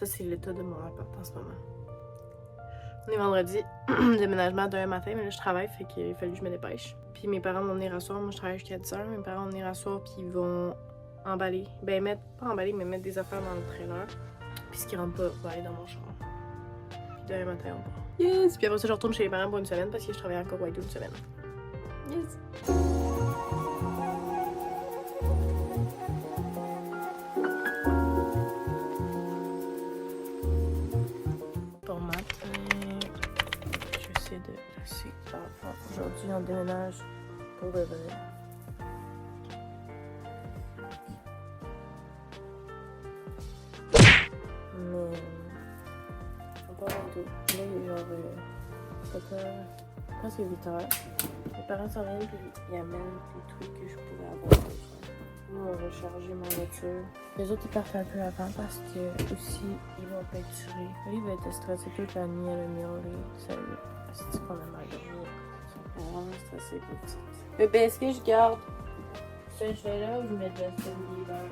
Ça, c'est l'état de mon appart en ce moment. On est vendredi, déménagement demain matin, mais là, je travaille, fait qu'il a fallu que je me dépêche. Puis mes parents vont venir à soir, moi, je travaille jusqu'à 10h. Mes parents vont venir à soir, puis ils vont emballer. Ben, pas emballer, mais mettre des affaires dans le trailer. Puis ce qui rentre pas va aller dans mon char. Puis demain matin, on part. Yes! Puis après ça, je retourne chez les parents pour une semaine parce que je travaille encore White une semaine. Yes! Pour matin, j'essaie de laisser l'enfant. Aujourd'hui, on déménage pour de vrai. Mais on part en tout. Là, il est genre 7h, presque 8h. Mes parents s'en viennent puis ils amènent des trucs que je pouvais avoir. Nous, on va charger ma voiture. Les autres, ils partent un peu avant parce que aussi, ils vont peinturer. Lui, il va être stressé toute la nuit à le miauler. Sérieux. C'est qu'on a mal dormi. Ils sont vraiment stressés, petite. Bébé, est-ce que je garde ce jouet-là ou je mets de la l'hiver?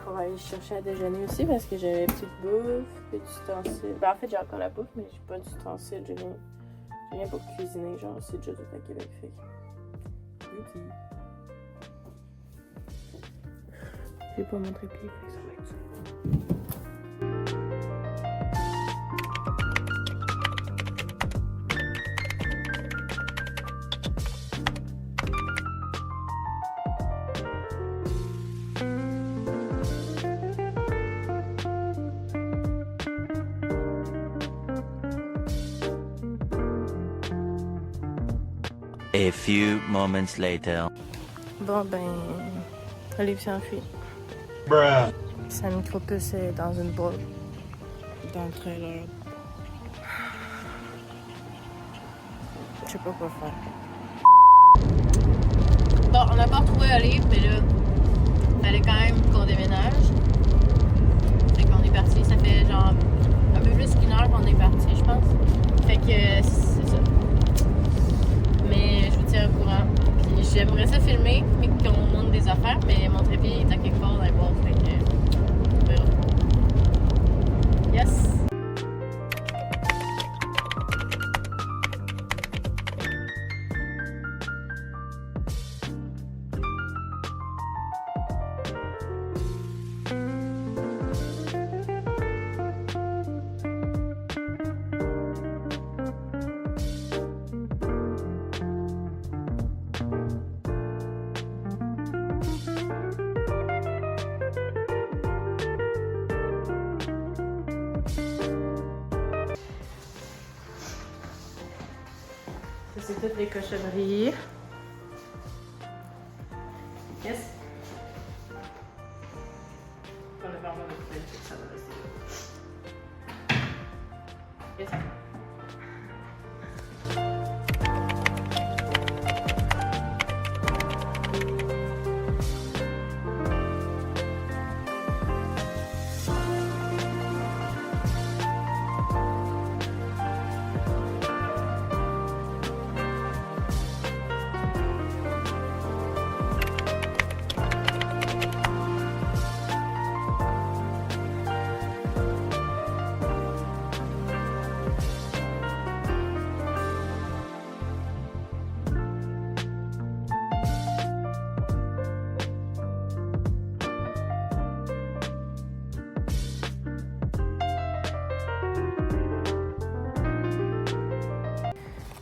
On va aller chercher à déjeuner aussi parce que j'avais petite bouffe, petit ustensile. Ben, en fait, j'ai encore la bouffe, mais j'ai pas d'ustensile. J'ai rien pour cuisiner, genre, c'est déjà tout à Québec. Fait que. J'ai pas mon trépied, fait que ça va être ça. A few moments later. Bon, ben. Olive s'est enfui. Bruh. Sa micro-puce est dans une boîte. Dans le trailer. Je sais pas quoi faire. Bon, on n'a pas retrouvé Olive, mais là, fallait quand même qu'on déménage. Fait qu'on est parti. Ça fait genre un peu plus qu'une heure qu'on est parti, je pense. Fait que c'est ça. Mais je vous tiens au courant. Puis j'aimerais ça filmer, mais qu'on monte des affaires, mais mon trépied est à quelque part dans le boîte, fait que on verra. Yes! C'est toutes les cochonneries. Yes. On va faire un peu de ça va rester. Yes.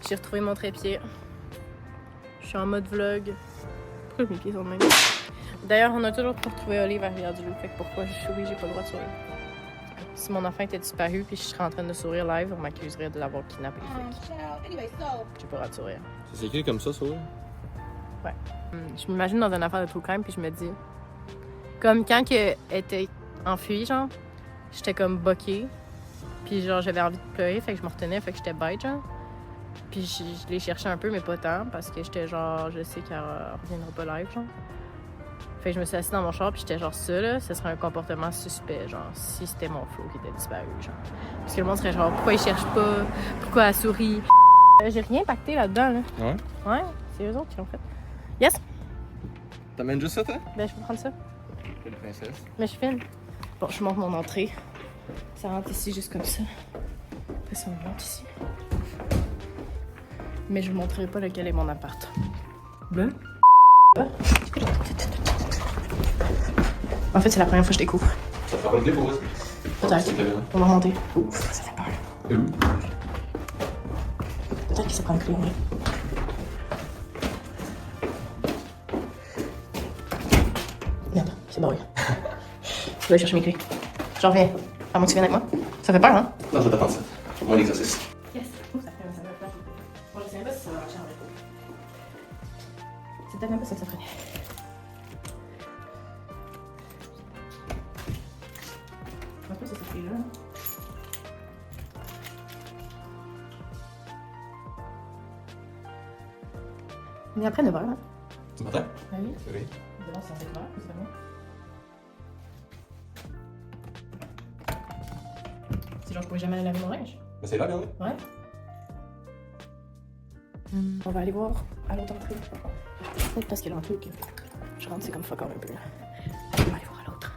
J'ai retrouvé mon trépied. Je suis en mode vlog. Pourquoi mes pieds sont de même? D'ailleurs, on a toujours pas retrouvé Olive à Rivière-du-Loup. Fait que pourquoi je suis oui, j'ai pas le droit de sourire. Si mon enfant était disparu puis je serais en train de sourire live, on m'accuserait de l'avoir kidnappé. J'ai pas le droit de sourire. C'est écrit comme ça, sourire? Ouais. Je m'imagine dans une affaire de true crime puis je me dis... Comme quand elle était enfuie, genre, j'étais comme boquée. Puis genre, j'avais envie de pleurer, fait que je me retenais, fait que j'étais bête, genre. Puis je l'ai cherché un peu, mais pas tant, parce que j'étais genre, je sais qu'elle reviendra pas live, genre. Fait que je me suis assise dans mon char, puis j'étais genre, ça, là, ce serait un comportement suspect, genre, si c'était mon Flo qui était disparu, genre. Parce que le monde serait genre, pourquoi il cherche pas? Pourquoi elle sourit? J'ai rien pacté là-dedans, là. Ouais? Ouais, c'est eux autres qui l'ont fait. Yes! T'amènes juste ça, toi? Ben, je peux prendre ça. Une princesse. Mais je filme. Bon, je monte mon entrée. Ça rentre ici juste comme ça. Après ça, on monte ici. Mais je vous montrerai pas lequel est mon appart. Bleu? En fait, c'est la première fois que je découvre. Ça te fait remonter pour vrai? Peut-être. On va remonter. Ouf, ça fait peur. Et où? Peut-être qu'il s'est pris une clé, oui. Merde, c'est barré. Je vais aller chercher mes clés. J'en reviens. À moins que tu viennes avec moi. Ça fait peur, hein? Non, je vais t'attendre ça. Au moins l'exercice. Yes. Ouh, ça fait peur. Bon, je sais même pas si ça va marcher en vrai. C'est peut-être même pas ça que ça prenait. Je pense pas que c'est cette clé-là. Mais après 9h, hein? Tu m'entends? Ah oui? Oui. Évidemment, c'est en 7h, c'est bon. C'est genre, je pourrais jamais aller laver mon linge. Mais c'est là, bien, oui. Ouais. On va aller voir à l'autre entrée. Peut-être parce que l'entrée que je rentre, c'est comme fuck all un peu. On va aller voir à l'autre.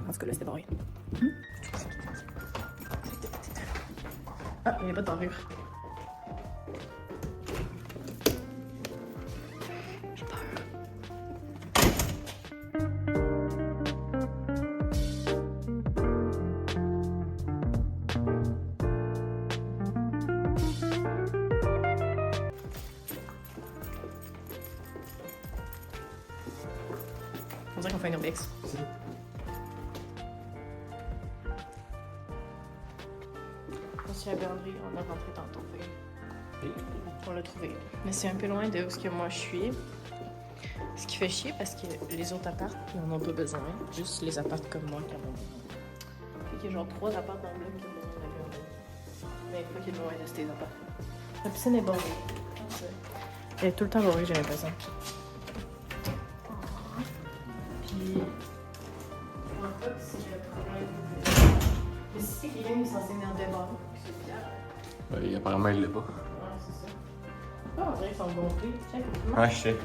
Parce que là, c'était barré. Ah, il n'y a pas de dorure. J'ai peur. On dirait qu'on fait un urbex. C'est la garderie, on a rentré tantôt. On l'a trouvé. Mais c'est un peu loin de où que moi je suis. Ce qui fait chier parce que les autres apparts, ils en ont pas besoin. Juste les apparts comme moi qui en ont besoin. Fait qu'il y a genre 3 apparts dans le bloc qui ont besoin de la garderie. Mais pas qu'il est loin de ces apparts. La piscine est barrée. Elle est tout le temps barrée, j'ai l'impression. Puis, je vois pas si j'ai un problème. Mais si c'est quelqu'un qui est censé venir débarrer, c'est bizarre. Apparemment, il l'est pas. Ouais, c'est ça. Ah, on dirait qu'ils sont gonflés. Check. Ah, je sais.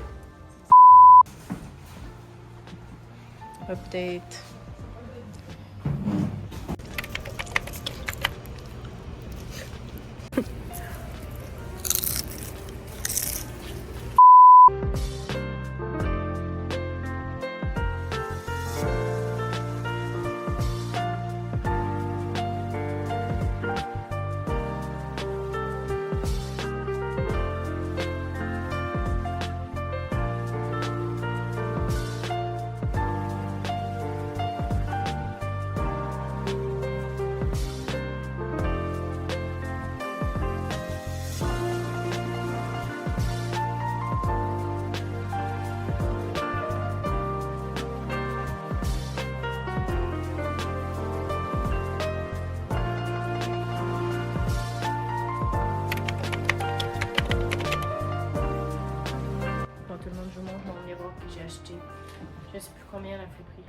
Update. Tout le monde, je vous montre mon miroir que j'ai acheté. Je sais plus combien elle a fait prix.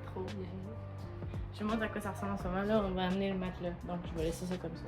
Trop bien. Je vous montre à quoi ça ressemble en ce moment. Là, on va amener le matelas. Donc, je vais laisser ça comme ça.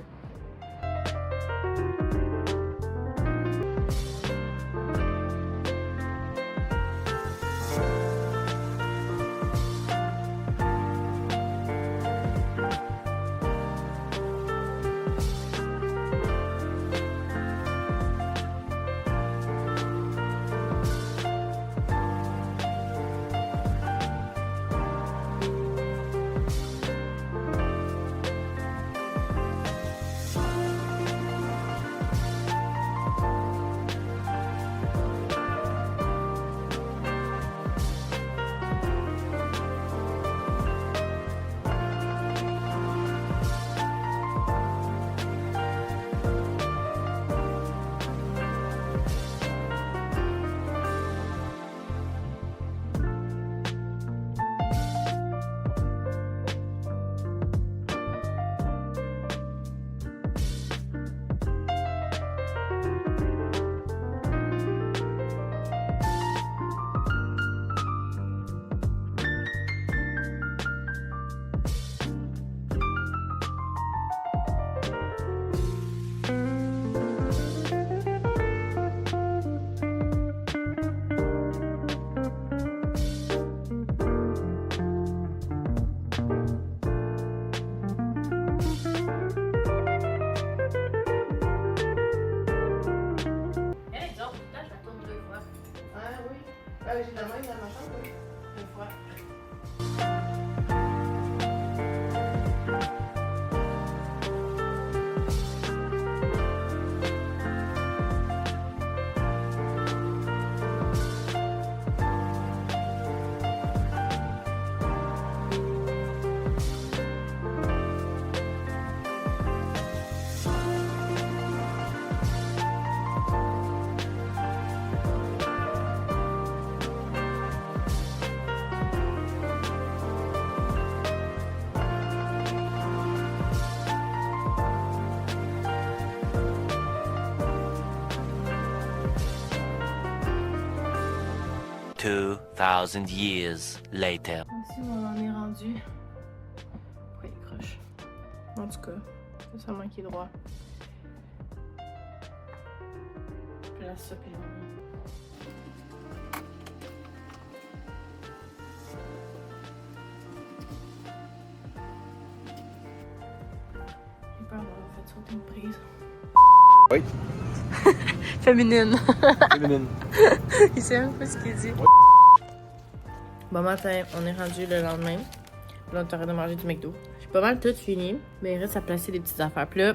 Ah, j'ai de la main dans ma chambre, oui. Une fois. 2,000 years later. Ici, on en est rendu. Pourquoi il croche? En tout cas, c'est seulement qui est droit. Puis la soupe est longue. J'ai peur d'avoir fait sauter une prise. Oui. Féminine. Féminine. Il sait même pas ce qu'il dit. Bon matin, on est rendu le lendemain. Là, on t'arrête de manger du McDo. J'ai pas mal tout fini, mais il reste à placer des petites affaires. Puis là,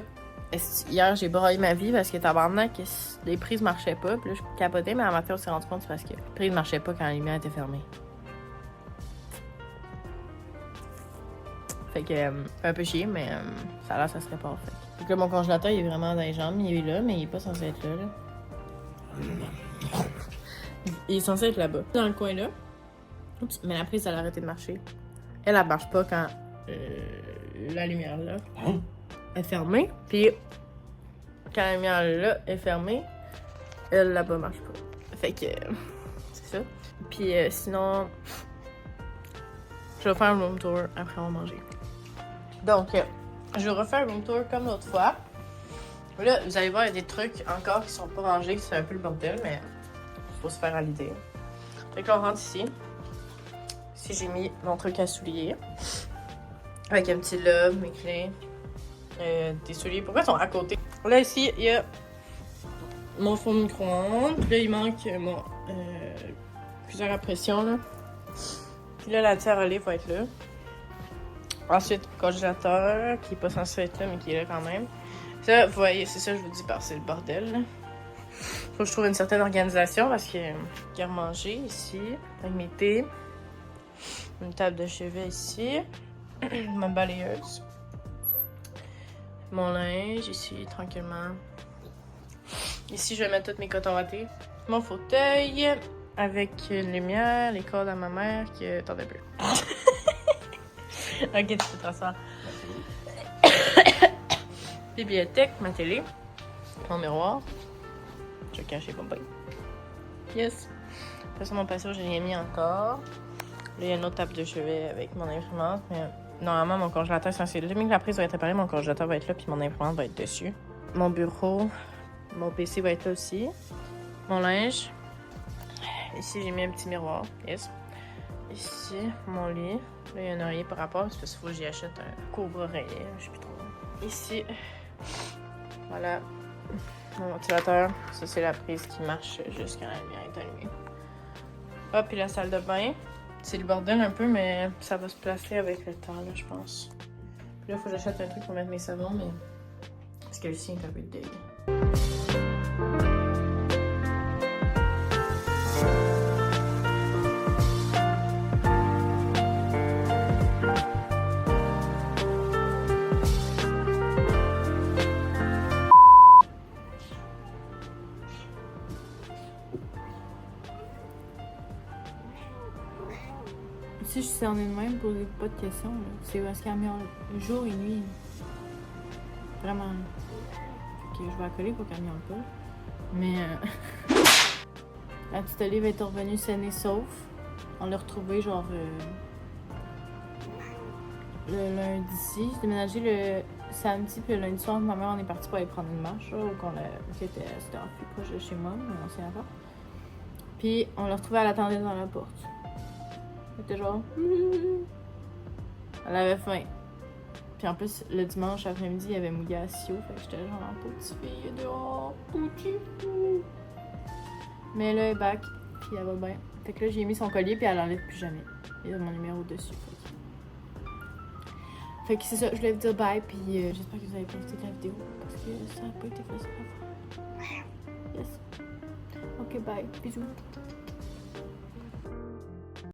hier, j'ai broyé ma vie parce que tabarnak, les prises marchaient pas. Puis là, je capotais, mais à matin, on s'est rendu compte c'est parce que les prises marchaient pas quand la lumière était fermée. Fait que, un peu chier, mais ça a l'air, ça serait pas fait. Fait que là, mon congélateur, il est vraiment dans les jambes. Il est là, mais il est pas censé être là. Il est censé être là-bas. Dans le coin là. Oups, mais la prise, elle a arrêté de marcher. Elle marche pas quand la lumière là est fermée. Puis quand la lumière là est fermée, elle là-bas marche pas. Fait que c'est ça. Puis sinon, je vais faire un room tour après on va manger. Donc, je vais refaire un room tour comme l'autre fois. Là, vous allez voir, il y a des trucs encore qui sont pas rangés, c'est un peu le bordel, mais faut se faire à l'idée. Fait que là, on rentre ici. Ici, j'ai mis mon truc à souliers. Avec un petit lobe, mes clés, des souliers. Pourquoi ils sont à côté? Là, ici, il y a mon fond de micro-ondes. Puis là, il manque mon cuiseur à pression, là. Puis là, la terre à lait va être là. Ensuite, congélateur, qui est pas censé être là, mais qui est là quand même. Ça, vous voyez, c'est ça, je vous dis, c'est le bordel, là. Faut que je trouve une certaine organisation parce que garde-manger ici, avec mes thés. Une table de chevet ici. Ma balayeuse. Mon linge ici, tranquillement. Ici, je vais mettre tous mes cotons wattés. Mon fauteuil avec une lumière, les cordes à ma mère qui attendait peu. Ok, tu peux t'asseoir. Bibliothèque, ma télé, mon miroir. Je vais cacher pas. Yes. Après ça, mon patio, je l'ai mis encore. Là, il y a une autre table de chevet avec mon imprimante. Mais normalement, mon congélateur, c'est le que la prise va être réparée, mon congélateur va être là, puis mon imprimante va être dessus. Mon bureau, mon PC va être là aussi. Mon linge. Ici, j'ai mis un petit miroir. Yes. Ici, mon lit. Là, il y a un oreiller par rapport, c'est parce qu'il faut que j'y achète un couvre-oreiller. Je sais plus trop. Ici, voilà. Mon ventilateur. Ça, c'est la prise qui marche jusqu'à la lumière est allumée. Hop, puis la salle de bain. C'est le bordel un peu, mais ça va se placer avec le temps, là, je pense. Puis là, il faut que j'achète un truc pour mettre mes savons, mais... Parce que le sien est un peu dégueu. Si je suis cernée de même, posez pas de questions. C'est parce qu'elle miaule jour et nuit. Vraiment. Ok, je vais accoler pour qu'elle miaule pas. Mais la petite Olive est revenue saine et sauf. On l'a retrouvée genre le lundi. J'ai déménagé le samedi puis le lundi soir. Ma mère on est parti pour aller prendre une marche. Là, c'était enfui proche de chez moi, mon ancien appart. Puis on l'a retrouvée à l'attendre dans la porte. Elle était genre... Elle avait faim. Puis en plus, le dimanche après-midi, il y avait mouillé à Sio. Fait que j'étais genre en petite fille dehors. Petit. Mais là, elle est back. Puis elle va bien. Fait que là, j'ai mis son collier, puis elle l'enlève plus jamais. Il y a mon numéro dessus. Fait que c'est ça, je voulais vous dire bye, puis j'espère que vous avez profité de la vidéo, parce que ça n'a pas été facile à faire. Yes. Ok, bye. Bisous.